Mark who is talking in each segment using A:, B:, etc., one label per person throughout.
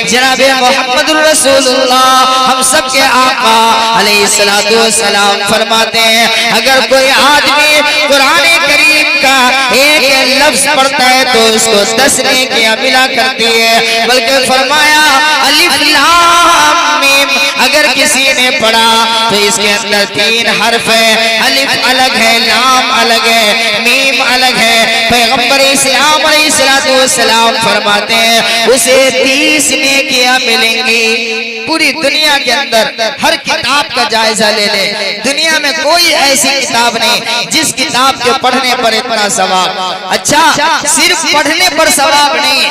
A: جناب محمد رسول اللہ ہم سب کے آقا علیہ السلام فرماتے ہیں اگر کوئی آدمی قرآن کریم کا ایک لفظ پڑھتا ہے تو اس کو 10 نیکیاں ملا کرتی ہے، بلکہ فرمایا الف لام میم اگر کسی نے پڑھا تو اس کے اندر 3 حرف ہے، الف الگ ہے، لام الگ ہے، میم الگ ہے۔ پیغمبر اسلام علیہ السلام فرماتے ہیں اسے 30 نیکیاں ملیں گی۔ پوری دنیا کے اندر ہر کتاب کا جائزہ لے لے، دنیا میں کوئی ایسی کتاب نہیں جس کتاب کے پڑھنے پر اتنا ثواب۔ اچھا صرف پڑھنے پر ثواب نہیں،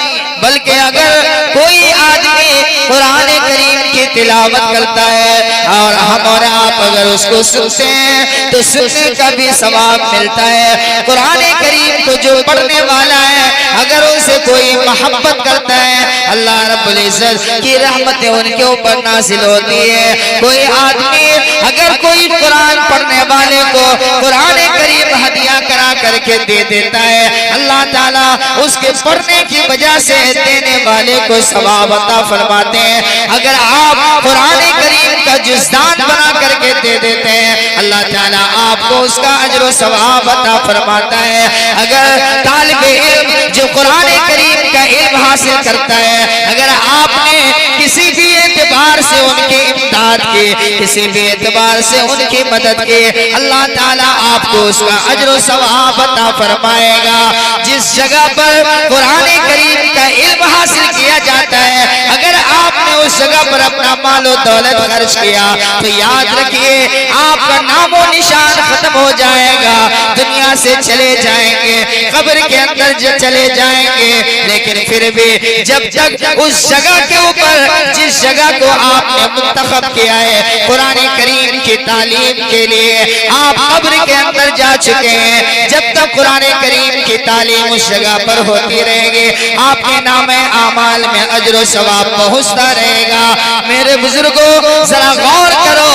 A: بلکہ اگر کوئی آدمی قرآن کریم کی تلاوت کرتا ہے اور ہم اور آپ اگر اس کو سنتے ہیں تو سننے کا بھی ثواب ملتا ہے۔ قرآن کریم کو جو پڑھنے والا ہے اگر اسے کوئی محبت کرتا ہے اللہ رب العزت کی رحمتیں ان کے اوپر نازل ہوتی ہے۔ کوئی آدمی اگر کوئی قرآن پڑھنے والے کو قرآن کریم ہدیہ کرا کر کے دے دیتا ہے اللہ تعالیٰ اس کے پڑھنے کی وجہ سے دینے والے کو ثواب عطا فرماتے ہیں۔ اگر آپ قرآن کریم کا جزدان بنا کر کے دے دیتے ہیں اللہ تعالیٰ آپ کو اس کا اجر و ثواب عطا فرماتا ہے۔ اگر طالب علم جو قرآن کریم کا علم حاصل کرتا ہے اگر آپ نے کسی بھی اعتبار سے ان کی امداد کی، کسی بھی اعتبار سے ان کی مدد کی، اللہ تعالیٰ آپ کو اس کا اجر و ثواب عطا فرمائے گا۔ جس جگہ پر قرآن کریم کا علم حاصل کیا جاتا ہے اگر آپ نے اس جگہ پر اپنا مال و دولت خرچ کیا تو یاد رکھیے آپ کا نام و نشان ختم ہو جائے گا، دنیا سے چلے جائیں گے، قبر کے اندر چلے جائیں گے، لیکن پھر بھی جب تک اس جگہ کے اوپر جس جگہ کو آپ نے منتخب کیا ہے قرآن کریم کی تعلیم کے لیے آپ قبر کے اندر جا چکے ہیں، جب تک قرآن کریم کی تعلیم اس جگہ پر ہوتی رہے گی آپ کے نام اعمال میں اجر و ثواب پہنچتا رہے گا۔ میرے بزرگوں ذرا غور کرو،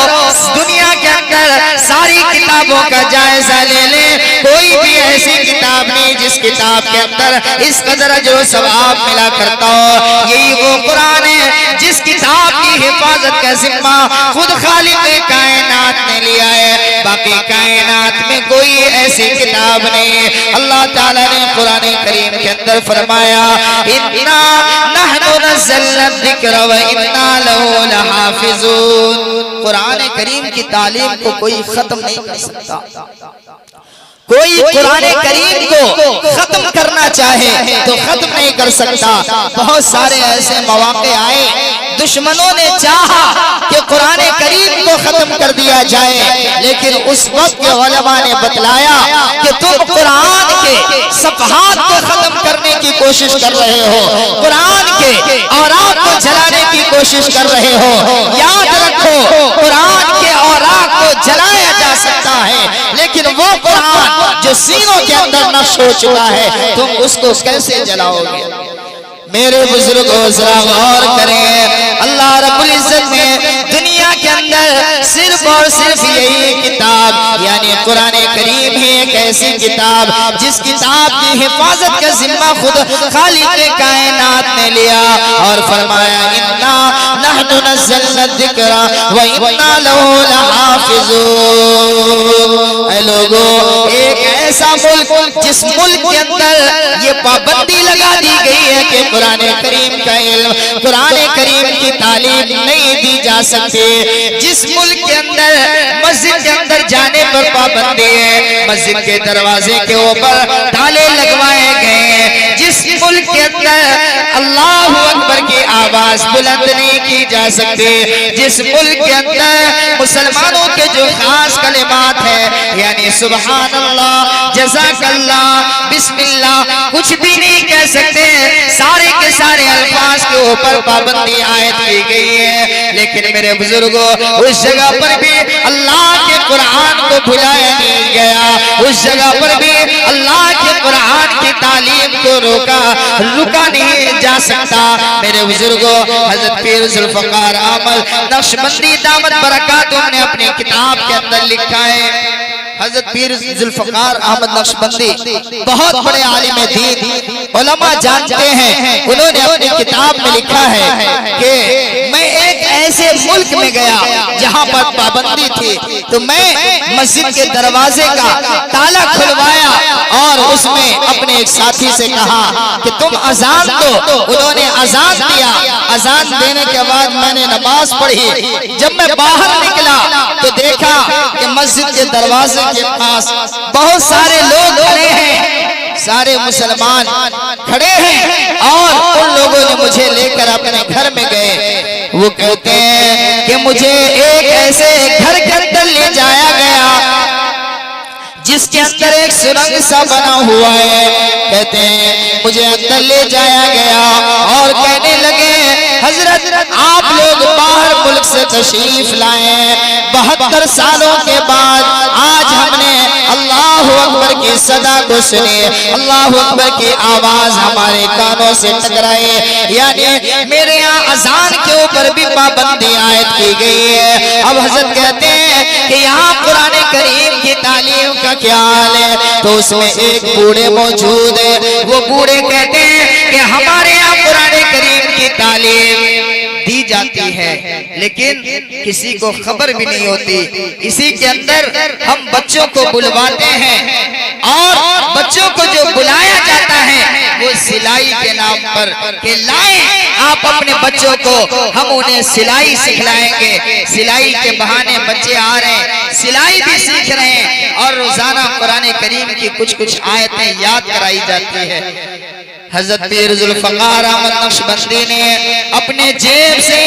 A: دنیا کے اندر ساری کتابوں کا جائزہ لے لیں، کوئی بھی ایسی کتاب نہیں جس کتاب کے اندر اس قدر اجر و ثواب ملا کرتا ہو۔ یہی وہ قرآن ہے جس کتاب کی حفاظت کا ذمہ خود خالق کائنات نے لیا ہے، باقی کائنات میں کوئی ایسی کتاب نہیں۔ اللہ تعالیٰ نے قرآن کریم کے اندر فرمایا اِنَّا نَحْنُ نَزَّلْنَا الذِّكْرَ وَإِنَّا لَهُ لَحَافِظُونَ۔ قرآن کریم کی تعلیم کو کوئی ختم نہیں کر سکتا۔ کوئی قرآن کریم کو ختم کرنا چاہے تو ختم نہیں کر سکتا۔ بہت سارے ایسے مواقع آئے دشمنوں نے چاہا کہ قرآن کریم کو ختم کر دیا جائے، لیکن اس وقت کے علماء نے بتلایا کہ تم قرآن کے صفحات کو ختم کرنے کی کوشش کر رہے ہو، قرآن کے اوراق کو جلانے کی کوشش کر رہے ہو۔ یاد رکھو قرآن کے اوراق کو جلایا جا سکتا ہے لیکن وہ قرآن جو سینوں کے اندر نقش ہو چکا ہے تم اس کو کیسے جلاؤ گے؟ میرے بزرگوں ذرا غور کریں، اللہ رب العزت نے دنیا کے اندر صرف اور صرف یہی کتاب یعنی قرآن کریم ہی ایک ایسی کتاب جس کتاب کی حفاظت کا ذمہ خود خالق کائنات نے لیا اور فرمایا اِنَّا نَحْنُ نَزَّلْنَا الذِّكْرَ وَإِنَّا لَهُ لَحَافِظُونَ۔ اے لوگوں ایک ایسا ملک جس ملک کے اندر یہ پابندی لگا دی گئی ہے کہ قرآن کریم کا علم قرآن کریم کی تعلیم نہیں دی جا سکتی، جس ملک کے اندر مسجد کے اندر جانے پر پابندی ہے، مسجد کے دروازے کے اوپر تالے لگوائے گئے ہیں، جس ملک کے اندر اللہ اکبر کی آواز بلند نہیں کی جا سکتی، جس ملک کے اندر مسلمانوں کے جو خاص کلمات ہیں یعنی سبحان اللہ، جزاک اللہ، بسم اللہ کچھ بھی نہیں کہہ سکتے، سارے کے سارے الفاظ کے اوپر پابندی عائد کی گئی ہے، لیکن میرے بزرگوں اس جگہ پر بھی اللہ کے قرآن کو بھلایا نہیں گیا، اس جگہ پر بھی اللہ کے قرآن کی تعلیم کو رکا نہیں جا سکتا۔ میرے بزرگوں حضرت پیر ذوالفقار احمد نقشبندی دامت برکاتہ نے اپنی کتاب کے اندر لکھا ہے حضرت پیر ذوالفقار احمد نقشبندی بہت بڑے عالم دین، علماء جانتے ہیں، انہوں نے اپنی کتاب میں لکھا ہے کہ میں ایک ایسے ملک میں گیا جہاں پر پابندی تھی، تو میں مسجد کے دروازے کا تالا کھلوایا اور اس میں اپنے ایک ساتھی سے کہا کہ تم اذان دو۔ انہوں نے اذان دیا، اذان دینے کے بعد میں نے نماز پڑھی۔ جب میں باہر نکلا تو دیکھا کہ مسجد کے دروازے کے پاس بہت سارے لوگ کھڑے ہیں، سارے مسلمان کھڑے ہیں، اور ان لوگوں نے مجھے لے کر اپنے گھر میں گئے۔ وہ کہتے ہیں کہ مجھے ایک ایسے گھر کے اندر لے جایا گیا جس کے اندر ایک سرنگ سا بنا ہوا ہے۔ کہتے ہیں مجھے اندر لے جایا گیا اور کہنے لگے حضرت آپ لوگ باہر ملک سے تشریف لائے، 72 سالوں کے بعد آج ہم نے اللہ اکبر کی صدا کو سنے، اللہ اکبر کی آواز ہمارے کانوں سے ٹکرائے، یعنی میرے یہاں اذان کے اوپر بھی پابندی عائد کی گئی ہے۔ اب حضرت کہتے ہیں کہ یہاں قرآن کریم کی تعلیم کا کیا حال ہے؟ تو اس میں ایک بوڑھے موجود ہے، وہ بوڑھے کہتے ہیں کہ ہمارے یہاں قرآن کریم کی تعلیم دی جاتی ہے لیکن کسی کو خبر بھی نہیں ہوتی، اسی کے اندر ہم بچوں کو بلواتے ہیں، اور بچوں کو جو بلایا جاتا ہے وہ سلائی کے نام پر کہ لائیں آپ اپنے بچوں کو، ہم انہیں سلائی سکھلائیں گے۔ سلائی کے بہانے بچے آ رہے ہیں، سلائی بھی سیکھ رہے ہیں، اور روزانہ قرآن کریم کی کچھ آیتیں یاد کرائی جاتی ہے۔ حضرت پیر ذوالفقار احمد نقشبندی نے اپنے جیب سے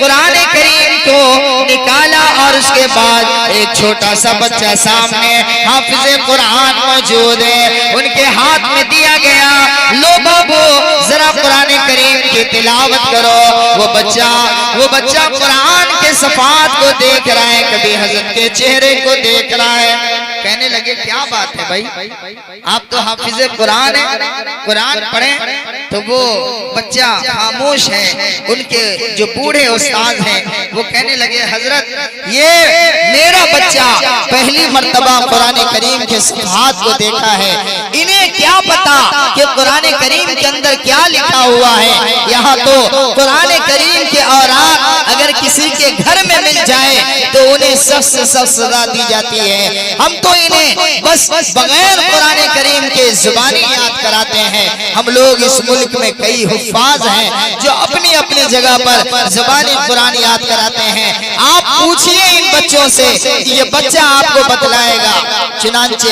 A: قرآن کریم کو نکالا، اور اس کے بعد ایک چھوٹا سا بچہ سامنے حافظ قرآن موجود ہے، ان کے ہاتھ میں دیا گیا، لو بابو ذرا قرآن کریم کی تلاوت کرو۔ وہ بچہ قرآن کے صفحات کو دیکھ رہا ہے، کبھی حضرت کے چہرے کو دیکھ رہا ہے۔ کہنے لگے کیا بات ہے بھائی، آپ تو حافظ قرآن ہیں، قرآن پڑھیں۔ تو وہ بچہ خاموش ہے، ان کے جو بوڑھے استاد ہیں وہ کہنے لگے حضرت یہ میرا بچہ پہلی مرتبہ قرآن کریم کے صفحات کو دیکھا ہے، انہیں کیا پتا کہ قرآن کریم کے اندر کیا لکھا ہوا ہے۔ یہاں تو قرآن کریم کے اوراق اگر کسی کے گھر میں مل جائے تو انہیں سخت سے سخت سزا دی جاتی ہے، ہم تو انہیں بس بغیر قرآن کریم کے زبانی یاد کراتے ہیں۔ ہم لوگ اس ملک میں کئی حفاظ ہیں جو اپنی اپنی جگہ پر زبانی قرآن یاد کراتے ہیں، آپ پوچھئے ان بچوں سے، یہ بچہ آپ کو بتلائے گا۔ چنانچہ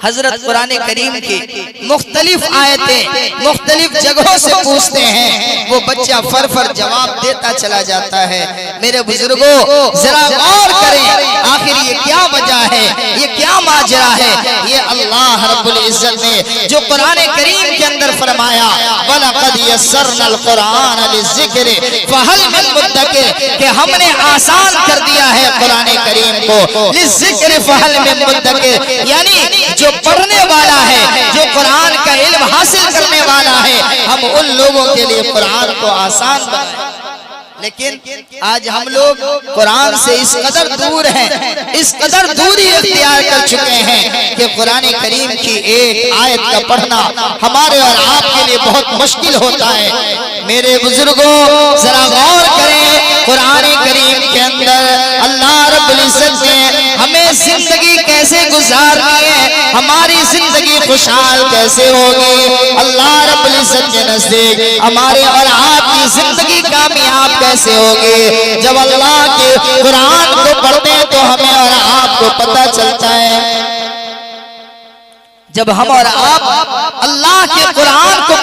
A: حضرت قرآن کریم کی مختلف آیتیں مختلف جگہوں سے پوچھتے ہیں، وہ بچہ فر جواب دیتا چلا جاتا ہے۔ میرے بزرگوں ذرا غور کریں، آخر یہ کیا وجہ ہے، یہ کیا ماجرا ہے؟ یہ اللہ رب العزت نے جو قرآن کریم کے اندر فرمایا وَلَقَدْ يَسَّرْنَا الْقُرْآنَ لِلذِّكْرِ فَهَلْ مِن مُدَّكِرٍ، کہ ہم نے آسان کر دیا ہے قرآن کریم کو، لِلذِّكْرِ فَهَلْ مِن مُدَّكِرٍ، یعنی جو پڑھنے والا ہے، جو قرآن کا علم حاصل کرنے والا ہے، ہم ان لوگوں کے لیے قرآن کو آسان بنائیں۔ لیکن آج ہم لوگ قرآن سے اس قدر دور ہیں، اس قدر دوری اختیار کر چکے ہیں کہ قرآن کریم کی ایک آیت کا پڑھنا ہمارے اور آپ کے لیے بہت مشکل ہوتا ہے۔ میرے بزرگوں ذرا غور کریں، قرآن کریم کے اندر اللہ رب العزت نے ہمیں زندگی کیسے گزارنی ہے، ہماری زندگی خوشحال کیسے ہوگی، اللہ رب العزت کے نزدیک ہمارے اور آپ کی زندگی کامیاب کیسے ہوگی۔ جب اللہ کے قرآن کو پڑھتے ہیں تو ہمیں اور آپ کو پتہ چلتا ہے، جب ہم اور آپ اللہ کے قرآن کو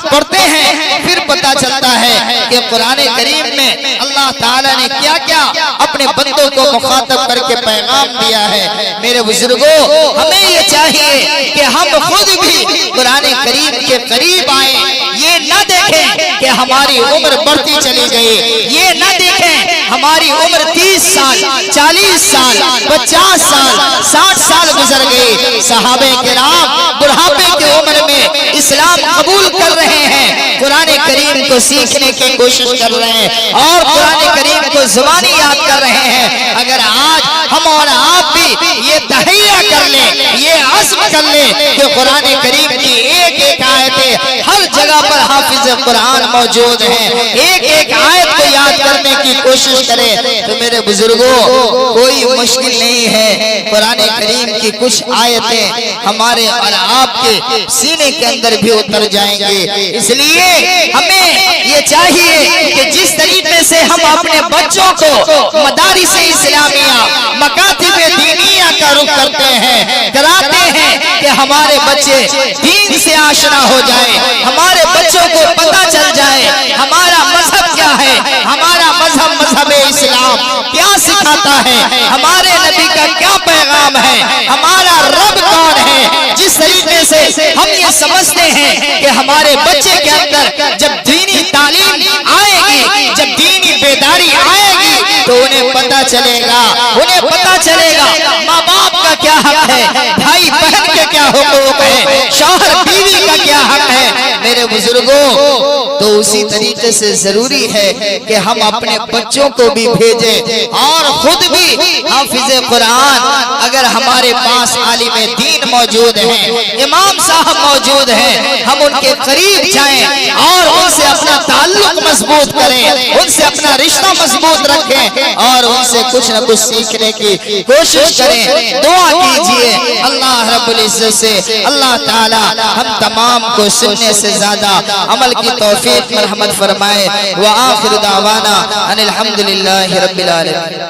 A: پڑھتے ہیں پھر پتہ چلتا ہے کہ قرآن کریم میں اللہ تعالیٰ نے کیا کیا اپنے بندوں کو مخاطب کر کے پیغام دیا ہے۔ میرے بزرگوں ہمیں یہ چاہیے کہ ہم خود بھی قرآن کریم کے قریب آئیں، یہ نہ دیکھیں کہ ہماری عمر بڑھتی چلی گئی، یہ نہ دیکھیں ہماری عمر 30 سال 40 سال 50 سال 60 سال گزر گئے، صحابہ کرام بڑھاپے کی عمر میں اسلام قبول کر رہے ہیں، قرآن کریم کو سیکھنے کی کوشش کر رہے ہیں اور قرآن کریم کو زبانی یاد کر رہے ہیں۔ اگر آج ہم اور آپ بھی یہ تہیہ کر لیں، یہ عزم کر لیں کہ قرآن کریم کی ایک ایک آیتیں ہر جگہ پر حافظ قرآن موجود ہیں، ایک ایک آیت کو یاد کرنے کی کوشش کریں، تو میرے بزرگوں کوئی مشکل نہیں ہے، قرآن کریم کی کچھ آیتیں ہمارے اور آپ کے سینے کے اندر بھی اتر جائیں گے۔ اس لیے ہمیں یہ چاہیے کہ جس طریقے سے ہم اپنے بچوں کو مدارس اسلامیہ مکاتب دینیہ کا رخ کرتے ہیں، کراتے ہیں کہ ہمارے بچے دین سے آشنا ہو جائیں، ہمارے بچوں کو پتہ چل جائے ہمارا مذہب کیا ہے، ہمارا مذہب اسلام کیا سکھاتا ہے، ہمارے نبی کا کیا پیغام ہے، ہمارا رب کون ہے۔ جس طریقے سے ہم یہ سمجھتے ہیں کہ ہمارے بچے کے اندر جب دینی تعلیم آئے گی، جب دینی بیداری آئے گی تو انہیں پتہ چلے گا ماں باپ کا کیا حق ہے، بھائی بہن کے کیا حقوق ہے، شوہر بیوی کا کیا حق ہے۔ میرے بزرگوں تو اسی طریقے سے ضروری ہے کہ ہم اپنے بچوں کو بھی بھیجیں اور خود بھی حافظ قرآن اگر ہمارے پاس عالم دین موجود ہیں، امام صاحب موجود ہیں، ہم ان کے قریب جائیں اور ان سے اپنا تعلق مضبوط کریں، ان سے اپنا رشتہ مضبوط رکھیں اور ان سے کچھ نہ کچھ سیکھنے کی کوشش کریں۔ دعا کیجئے اللہ رب العزت سے اللہ تعالی ہم تمام کو سننے سے زیادہ عمل کی توفیق مرحمت فرمائے۔ وآخر دعوانا ان الحمدللہ رب العالمین۔